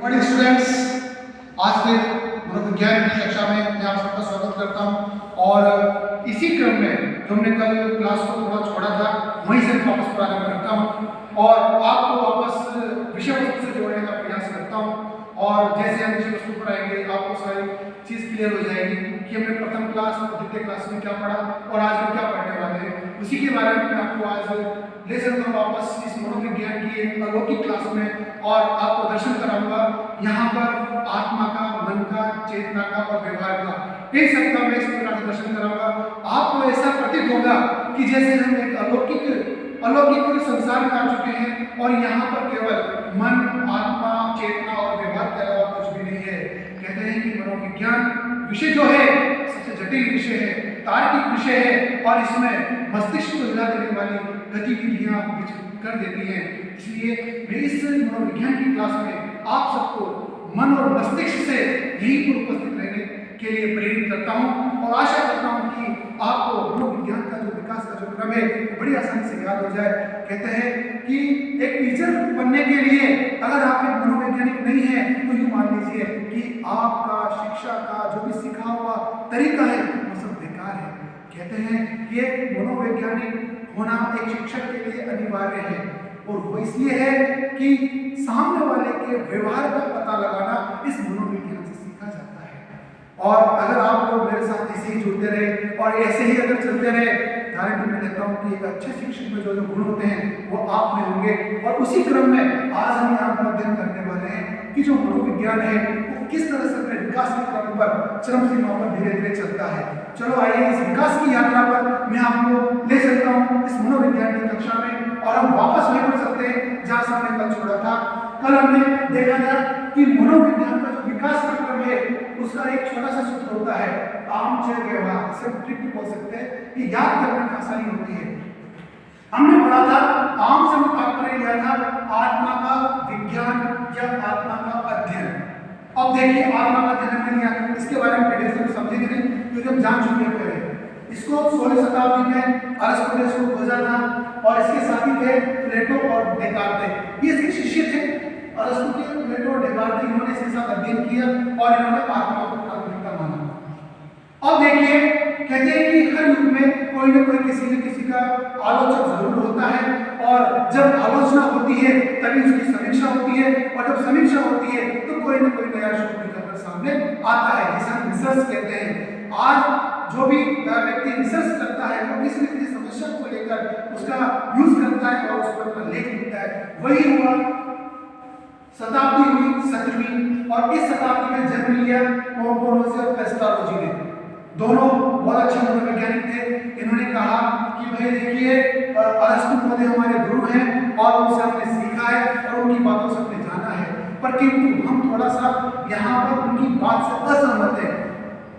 Morning students, आज के मनोविज्ञान की कक्षा में मैं आप सबका स्वागत करता हूं और इसी क्रम में जो हमने कल क्लास को थोड़ा छोड़ा था वहीं से वापस प्रारंभ करता हूं और आपको वापस विषय वस्तु से जोड़ने का प्रयास करता हूं। और जैसे हम विषय वस्तु पर आएंगे आपको सारी चीज़ क्लियर हो जाएगी कि हमने प्रथम क्लास और द्वितीय क्लास में क्या पढ़ा और आज हम क्या पढ़ने वाले हैं। उसी के बारे में मैं आपको आज ले चलता हूं वापस इस मनोविज्ञान की एक अलौकिक क्लास में और आपको दर्शन कराऊंगा यहाँ पर आत्मा का, मन का, चेतना का और व्यवहार का, इन सबका मैं इस प्रकार से दर्शन कराऊंगा। आपको ऐसा प्रतीत होगा कि जैसे हम एक अलौकिक संसार में आ चुके हैं और यहाँ पर केवल मन, आत्मा, चेतना और व्यवहार के अलावा कुछ भी नहीं है। कहते हैं कि मनोविज्ञान विषय जो है सबसे जटिल विषय है, तार्किक विषय है और इसमें मस्तिष्क को हिला देने वाली गतिविधियां कर देती हैं। इसलिए मैं इस मनोविज्ञान की क्लास में आप सबको मन और मस्तिष्क से यहीं पर उपस्थित रहने के लिए प्रेरित करता हूं और आशा करता हूं कि आपको मनोविज्ञान का जो विकास का जो क्रम है बड़ी आसानी से याद हो जाए। कहते हैं कि एक टीचर बनने के लिए अगर आप एक मनोवैज्ञानिक नहीं है तो यूं मान लीजिए कि आपका शिक्षा का जो भी सीखा हुआ तरीका है वो सब बेकार है। कहते हैं कि एक मनोवैज्ञानिक होना एक शिक्षक के लिए अनिवार्य है और वो इसलिए है कि सामने वाले के व्यवहार का पता लगाना इस मनोविज्ञान से सीखा जाता है। और अगर आप लोग मेरे साथ ऐसे ही जुड़ते रहे और ऐसे ही अगर चलते रहे, गारंटी मैं देता हूँ कि एक अच्छे शिक्षक में जो गुण होते हैं वो आप में होंगे। और उसी क्रम में आज हम यहाँ पर अध्ययन करने वाले हैं कि जो मनोविज्ञान है वो किस तरह से अपने विकास के क्रम पर चरम सीमा पर धीरे धीरे चलता है। चलो आइए इस विकास की यात्रा पर मैं आपको ले चलता हूँ इस मनोविज्ञान की कक्षा में और हम वापस वहीं पर चलते हैं जहाँ से हमने कल छोड़ा था। कल हमने देखा था कि मनोविज्ञान का जो विकास का क्रम है उसका एक छोटा सा सूत्र होता है, आम चय व्यवहार। इसे ट्रिक बोल सकते हैं, ये याद करने में आसानी होती है। हमने पढ़ा था आम से हम तात्पर्य लिया था आत्मा का विज्ञान या आत्मा का अध्ययन। अब देखिए आत्मा का अध्ययन हमने लिया, इसके बारे में पहले से समझेंगे नहीं क्योंकि हम जान चुके हैं पहले। इसको 16वीं शताब्दी में अरस्तु ने इसको खोजा था और इसके साथी थे प्लेटो और डेकार्ते। ये इसके शिष्य थे अरस्तु के, प्लेटो और डेकार्ते। इन्होंने इसके साथ अध्ययन किया और इन्होंने आत्मा को प्राथमिकता माना। अब देखिए कहते हैं कि हर युग में कोई ना कोई किसी न किसी का आलोचक जरूर होता है और जब आलोचना होती है तभी उसकी समीक्षा होती है और जब समीक्षा होती है तो कोई ना कोई नया शोध निकलकर सामने आता है जिसे हम रिसर्च कहते हैं। आज जो भी व्यक्ति रिसर्च करता है वो किसी न किसी समस्या को लेकर उसका यूज करता है और उस पर अपना लेख लिखता है। वही हुआ, शताब्दी हुई 17वीं और इस शताब्दी में जन्म लिया कॉम्पोरोसी और पेस्टालोजी ने। दोनों बहुत अच्छे मनोवैज्ञानिक थे। इन्होंने कहा कि भाई देखिए अरस्तु महोदय हमारे गुरु हैं और उनसे हमने सीखा है और उनकी बातों से हमने जाना है, पर किंतु हम थोड़ा सा यहाँ पर उनकी बात से असहमत है।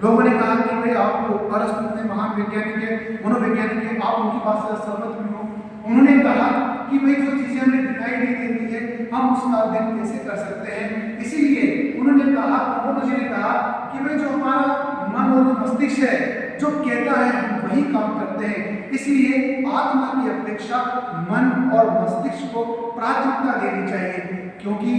लोगों ने कहा कि भाई आप अरस्तु इतने महान वैज्ञानिक है, मनोवैज्ञानिक है, आप उनकी बात से असहमत क्यों हो। उन्होंने कहा कि भाई जो चीजें हमें दिखाई नहीं देती है हम उसका अध्ययन कैसे कर सकते हैं। इसीलिए उन्होंने कहा, मुझे ने कहा कि भाई जो हमारा मन और मस्तिष्क है जो कहता है हम वही काम करते हैं। इसलिए आत्मा की अपेक्षा मन और मस्तिष्क को प्राथमिकता देनी चाहिए क्योंकि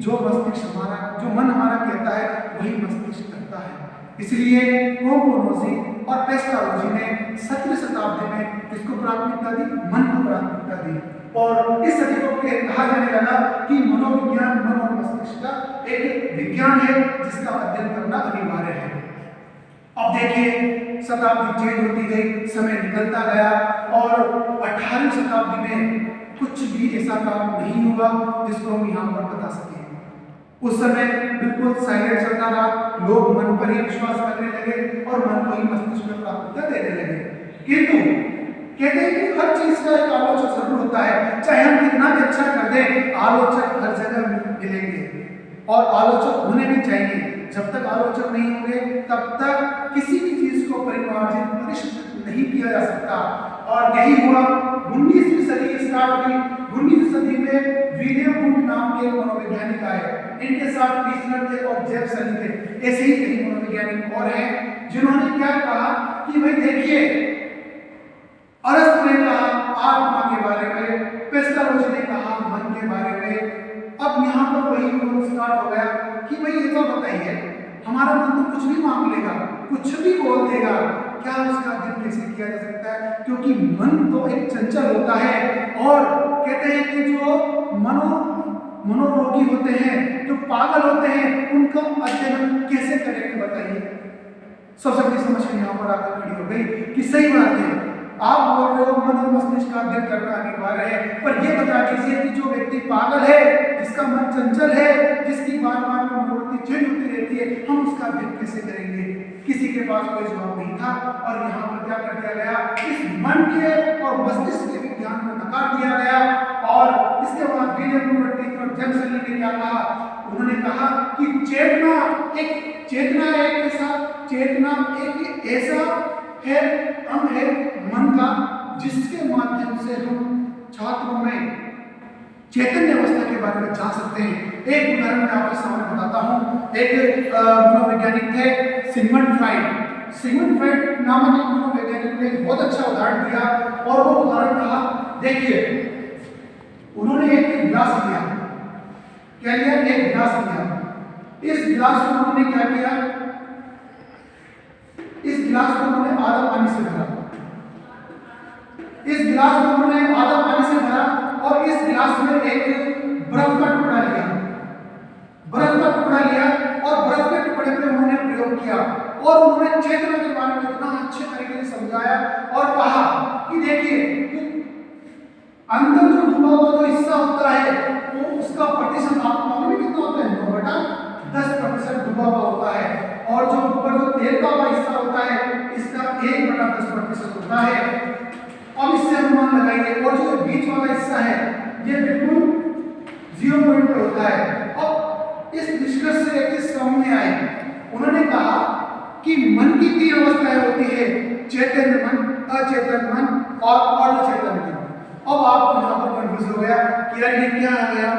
जो मस्तिष्क हमारा, जो मन हमारा कहता है वही मस्तिष्क करता है। इसलिए कॉम्पोरोसी और पेस्टालोजी ने 17वीं शताब्दी में किसको प्राथमिकता दी? मन को प्राथमिकता दी और इस सदी को कहा जाने लगा कि मनोविज्ञान मन और मस्तिष्क का एक विज्ञान है जिसका अध्ययन करना अनिवार्य है। अब देखिए शताब्दी चेंज होती गई, समय निकलता गया और 18वीं शताब्दी में कुछ भी ऐसा काम नहीं हुआ जिसको हम यहाँ पर बता सकें। उस समय बिल्कुल साइलेंट चलता रहा, लोग मन पर ही विश्वास करने लगे और मन को ही मस्तिष्क में प्राथमिकता देने लगे। किंतु कहते हैं कि हर चीज का एक आलोचक जरूर होता है, चाहे हम कितना भी अच्छा कर दें आलोचक हर जगह मिलेंगे और आलोचक होने भी चाहिए। जब तक आलोचक नहीं होंगे तब तक किसी भी चीज को परिष्कृत नहीं किया जा सकता। और यही हुआ 19वीं सदी स्टार्ट हुई। 19वीं सदी में विलियम वुड नाम के मनोवैज्ञानिक आए, इनके साथ टीचर थे और जेफ सली थे। ऐसे ही कई मनोवैज्ञानिक और हैं जिन्होंने क्या कहा कि भाई देखिए अरस्तु ने कहा आत्मा के बारे में, पेस्टालोजी ने कहा मन के बारे में, अब यहाँ पर वही स्टार्ट हो गया कि भाई ये तो बताइए, हमारा मन तो कुछ भी मांग लेगा, कुछ भी बोल देगा, क्या उसका अध्ययन कैसे किया जा सकता है? क्योंकि मन तो एक चंचल होता है, और कहते हैं कि जो मनोरोगी होते हैं, जो पागल होते हैं, उनका अध्ययन कैसे करेंगे बताइए? सबसे बड़ी समस्या यहाँ पर आकर खड़ी हो गई कि सही बात है, आप बोल रहे हो मन और मस्तिष्क का अध्ययन करना अनिवार्य है, पर ये बता दीजिए कि जो व्यक्ति पागल है, जिसका मन चंचल है, जिसकी बार बार मनोवृत्ति चेंज होती रहती है, हम उसका अध्ययन कैसे करेंगे? किसी के पास कोई जवाब नहीं था, और यहाँ पर क्या कर दिया गया, इस मन के और मस्तिष्क के विज्ञान में नकार दिया गया। और इसके बाद विलियम न्यूटन और जेम्स हली ने क्या कहा? उन्होंने कहा कि चेतना एक ऐसा है अंग है मन का, जिसके माध्यम से हम छात्रों में चैतन्य अवस्था के बारे में जान सकते हैं। एक उदाहरण मैं आपके सामने बताता हूं। एक मनोवैज्ञानिक थे सिगमंड फ्राइड नामक एक मनोवैज्ञानिक ने एक बहुत अच्छा उदाहरण दिया, और वो उदाहरण कहा, देखिए, उन्होंने एक गिलास लिया, क्या लिया? एक गिलास लिया। इस गिलास को उन्होंने क्या किया? इस गिलास को उन्होंने आधा पानी से भरा, इस गिलास को उन्होंने आधा पानी से भरा, और इस गिलास में एक बर्फ का टुकड़ा लिया, और बर्फ के टुकड़े पे उन्होंने प्रयोग किया, और उन्होंने चेतना के बारे में इतना अच्छे तरीके से समझाया और कहा कि देखिए, अंदर जो डूबा हुआ जो हिस्सा होता है, वो उसका प्रतिशत आप मालूम है कितना होता है? 9/10% डूबा हुआ होता है, और जो ऊपर जो तेल का हिस्सा होता है, इसका 1/10% होता है। अब इससे अनुमान लगाइए, और जो बीच वाला हिस्सा है, ये बिल्कुल 0 पॉइंट पे होता है। अब इस निष्कर्ष से एक चीज सामने आई, उन्होंने कहा कि मन की 3 अवस्थाएं होती है, चैतन्य मन, अचेतन मन और अर्धचेतन मन। अब आपको यहाँ पर कंफ्यूज हो गया कि यार ये क्या आ गया?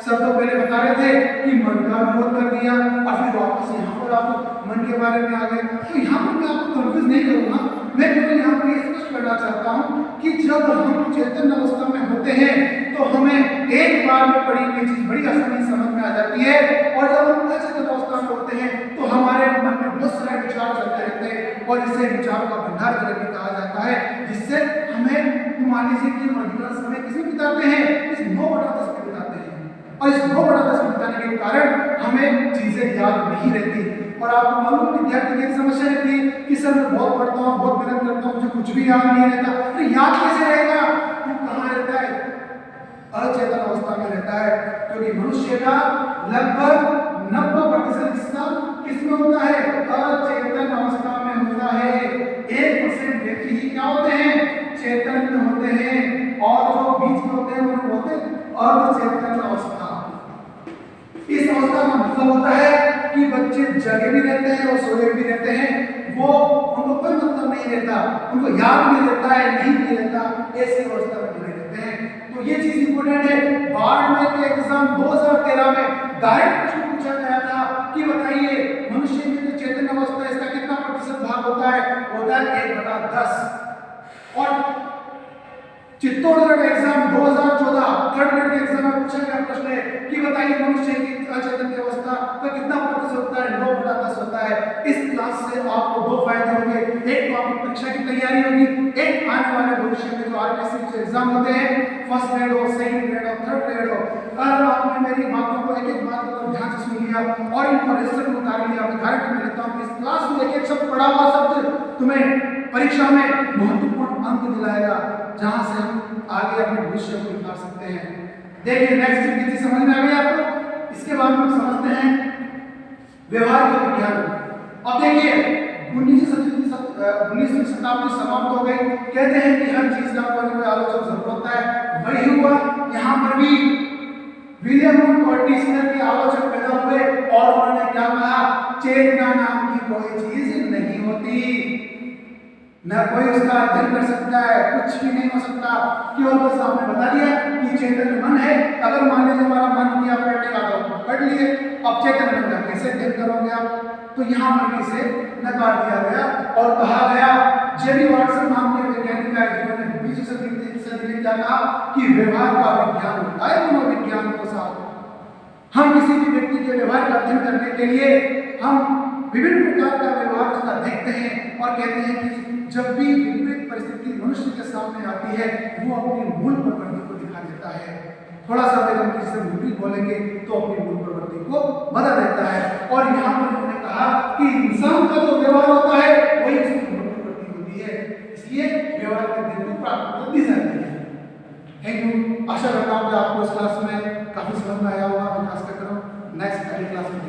सब तो पहले बता रहे थे कि मन का विरोध कर दिया, और फिर वापस यहाँ पर आप मन के बारे में आ गए। तो यहाँ पर मैं आपको कंफ्यूज नहीं करूँगा, मैं केवल यहाँ पर ये स्पष्ट करना चाहता हूँ कि जब हम चैतन्य अवस्था में होते हैं, तो हमें एक बार में पढ़ी हुई चीज बड़ी आसानी समझ में आ जाती है, और जब हम अचेतन अवस्था में होते हैं, तो हमारे मन में बहुत सारे विचार चलते रहते हैं, और इसे विचारों का भंडार भी कहा जाता है, जिससे हमें, मान लीजिए कि हम अधिकांश समय किसी बिताते हैं, इस 9/10 पे बिताते हैं, और इस 9/10 में बिताने के कारण हमें चीजें याद नहीं रहती। और आपको मालूम है विद्यार्थी की समस्या रहती है कि सर मैं बहुत पढ़ता हूँ, बहुत मेहनत करता हूँ, मुझे कुछ भी याद नहीं रहता। अरे याद कैसे रहेगा? वो कहाँ रहता है? अचेतन अवस्था में रहता है, क्योंकि मनुष्य का लगभग 90% हिस्सा किसमें होता है? अचेतन अवस्था में होता है। 1% व्यक्ति ही क्या होते हैं? चैतन्य होते हैं, और जो बीच में होते हैं वो होते हैं अर्धचेतन अवस्था। इस अवस्था का मतलब होता है कि बच्चे जगे भी रहते हैं और सोए भी रहते हैं, वो उनको कोई मतलब नहीं रहता, उनको याद नहीं रहता है, नहीं भी रहता, ऐसी अवस्था में जुड़े रहते हैं। तो ये चीज इंपॉर्टेंट है। बाढ़ में के एग्जाम 2013 में डायरेक्ट प्रश्न पूछा गया था कि बताइए मनुष्य में जो चैतन्य अवस्था है, इसका कितना प्रतिशत भाग होता है? होता है 1/10। और चित्तौड़गढ़ एग्जाम 2014 थर्ड ग्रेड के एग्जाम में पूछा गया प्रश्न है कि बताइए मनुष्य की अचेतन की अवस्था का कितना प्रतिशत होता है? 9/10 होता है। इस क्लास से आपको 2 फायदे होंगे, एक तो आपकी परीक्षा की तैयारी होगी, एक आने वाले भविष्य में जो आरपीएससी के एग्जाम होते हैं, फर्स्ट ग्रेड हो, सेकंड ग्रेड हो, थर्ड ग्रेड हो, अगर आपने मेरी बातों को एक-एक बात को ध्यान से सुन लिया और इनको रजिस्टर में उतार लिया, मैं गारंटी में देता हूं कि इस क्लास में एक-एक शब्द पढ़ा हुआ शब्द तुम्हें परीक्षा में महत्वपूर्ण अंक दिलाएगा, जहां से हम आगे अपने भविष्य को निखार सकते हैं। देखिए नेक्स्ट चीज समझ में आ गई आपको। इसके बाद हम समझते हैं व्यवहार का विज्ञान। अब देखिए 19वीं शताब्दी समाप्त हो गई, कहते हैं कि हर चीज का कोई आलोचक जरूर होता है, वही हुआ यहाँ पर भी। विलियम कॉर्टिसनर के आलोचक पैदा हुए और उन्होंने क्या कहा? चेतना नाम की कोई चीज नहीं होती, न कोई उसका अध्ययन कर सकता है, कुछ भी नहीं हो सकता। केवल बस आपने बता दिया कि चैतन्य मन है। अगर मान लीजिए हमारा मन किया पढ़ने का तो पढ़ लिए, अब चैतन्य मन का कैसे अध्ययन करोगे आप? तो यहाँ पर इसे नकार दिया गया और कहा गया, जेबी वाटसन नाम के वैज्ञानिक है जिन्होंने 20वीं सदी में क्या कहा कि व्यवहार का विज्ञान होता है मनोविज्ञान के साथ। हम किसी भी व्यक्ति के व्यवहार का अध्ययन करने के लिए हम विभिन्न प्रकार का व्यवहार उसका देखते हैं और कहते हैं कि जब भी विपरीत परिस्थिति मनुष्य के सामने आती है वो अपनी मूल प्रवृत्ति को दिखा देता है। थोड़ा सा अगर हम किसी से विपरीत बोलेंगे तो अपनी मूल प्रवृत्ति को बदल देता है। और यहाँ पर उन्होंने कहा कि इंसान का जो व्यवहार होता है वही उसकी मूल प्रवृत्ति होती है, इसलिए व्यवहार करने को प्राथमिकता दी जाती है। Thank you. आशा करता हूँ कि आपको इस क्लास में काफी समझ में आया होगा। मैं खास कर नेक्स्ट अगली क्लास में